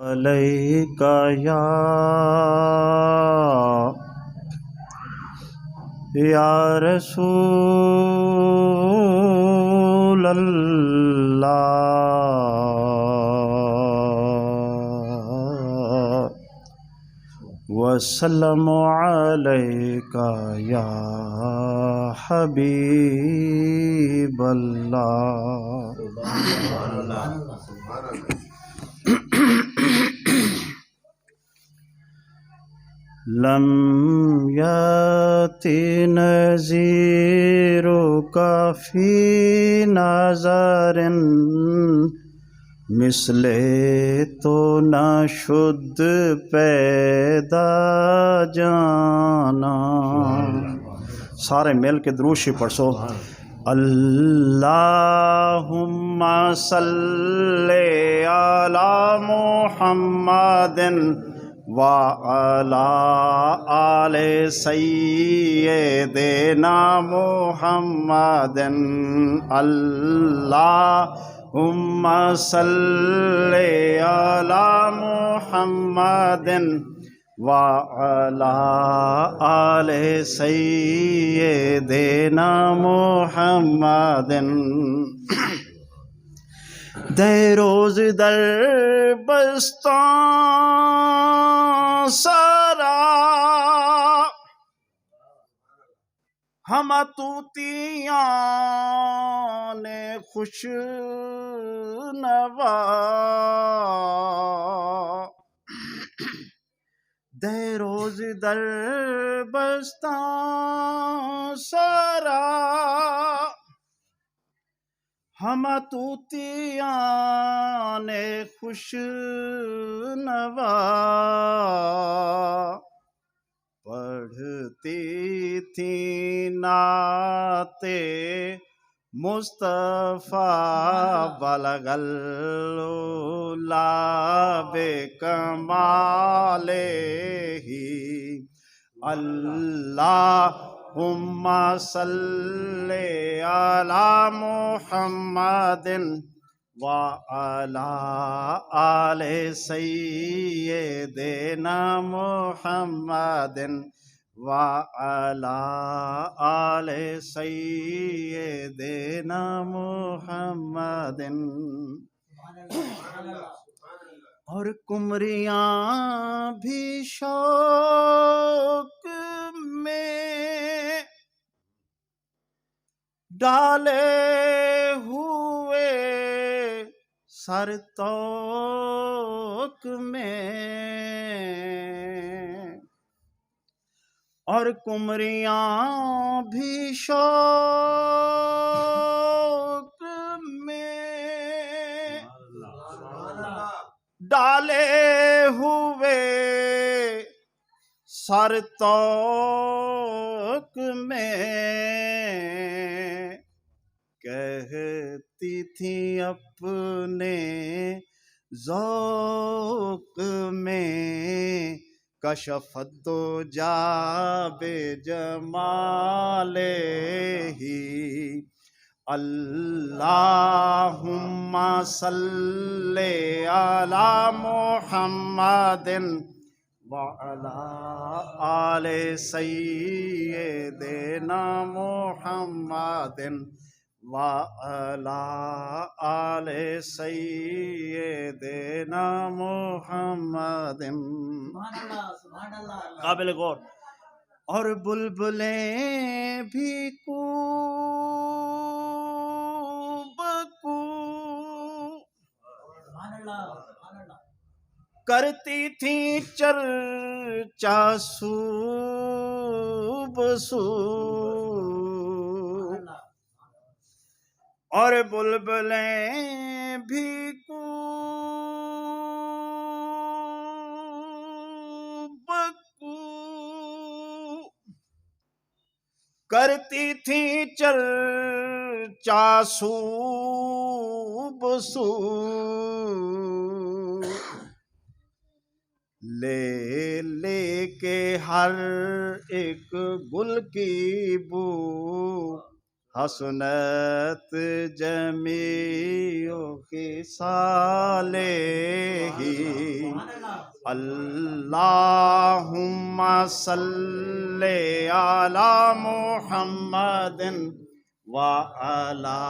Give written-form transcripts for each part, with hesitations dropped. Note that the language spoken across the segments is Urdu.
علیک یا رسول اللہ وسلم علیک یا حبیب اللہ. لم یاتی نذیرک فی نظر مثل تو نہ شد پیدا جانا. سارے مل کے دروشی پڑھو. اللہم صلی علی محمد وعلی آل سیدنا محمد. اللہم صلی علی محمد وعلی آل سیدنا محمد. دے روز در بستان سرا ہم طوطیان خوش نوا. دے روز در بستان سرا ہم طوطیان خوش نوا. پڑھتی تھی نعت مصطفیٰ بلغ العلا بکمالہ. اللہم صلی علی محمد وعلی آل سیدنا محمد وعلی آل سیدنا محمد. اور قمریاں بھی شوق میں ڈالے ہوئے سر توق میں. اور قمریاں بھی شوق میں ڈالے ہوئے سر توق میں کہتی تھیں اپنے ذوق میں کشف الدجا بجمالہ. اللہم صلی علی محمد وعلی آل سیدنا محمد وعلی آل سیدنا محمد. قابل غور. اور بلبلیں بھی کرتی تھیں چرچا صوب سو. اور بلبلیں بھی کرتی تھیں چرچا صوب سو. لے لے کے ہر ایک گل کی بو حسنت جمیع خصالہ اللہم صلی علی محمد وعلی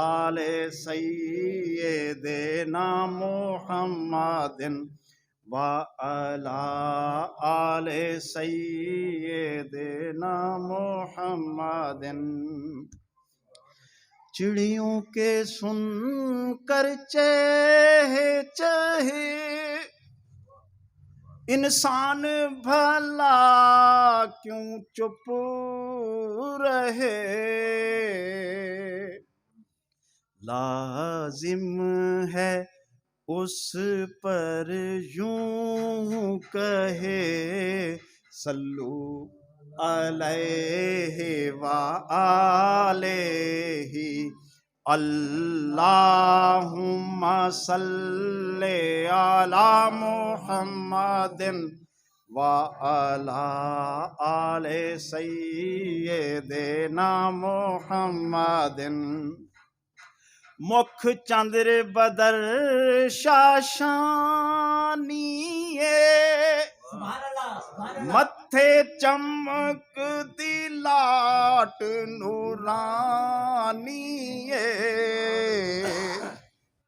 آل سیدنا محمد وعلی آل سیدنا محمد۔ چڑیوں کے سن کر چہے چہے انسان بھلا کیوں چپ رہے، لازم ہے اس پر یوں کہے صلو علیہ وآلہ اللہم صلی علی محمد وعلی آل سیدنا محمد۔ مکھ چندر بدر شاشانیے متھے چمکتی لاٹ نورانیے،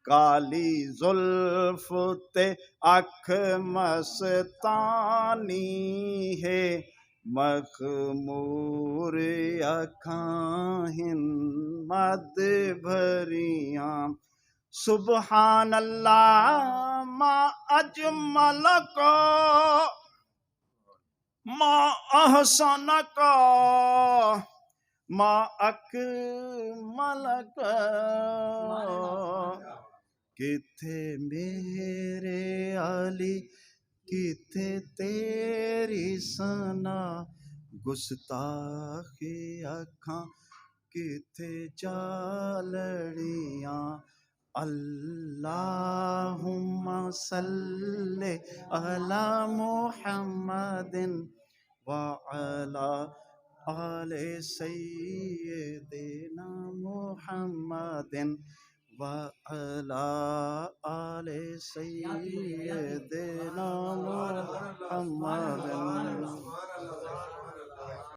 کالی زلف تے اکھ مستانی ہے، مخمور اکھاں ہن مد بھریاں، سبحان اللہ ما اجمل کا ما احسن کا ما اکمل کا، کتھے میرے علی کتھے تیری ثنا، گستاخی اکھاں کتھے جالڑیاں، اللہم صلی علی محمد وعلی آل سیدنا محمد وعلی آل سیدنا محمد۔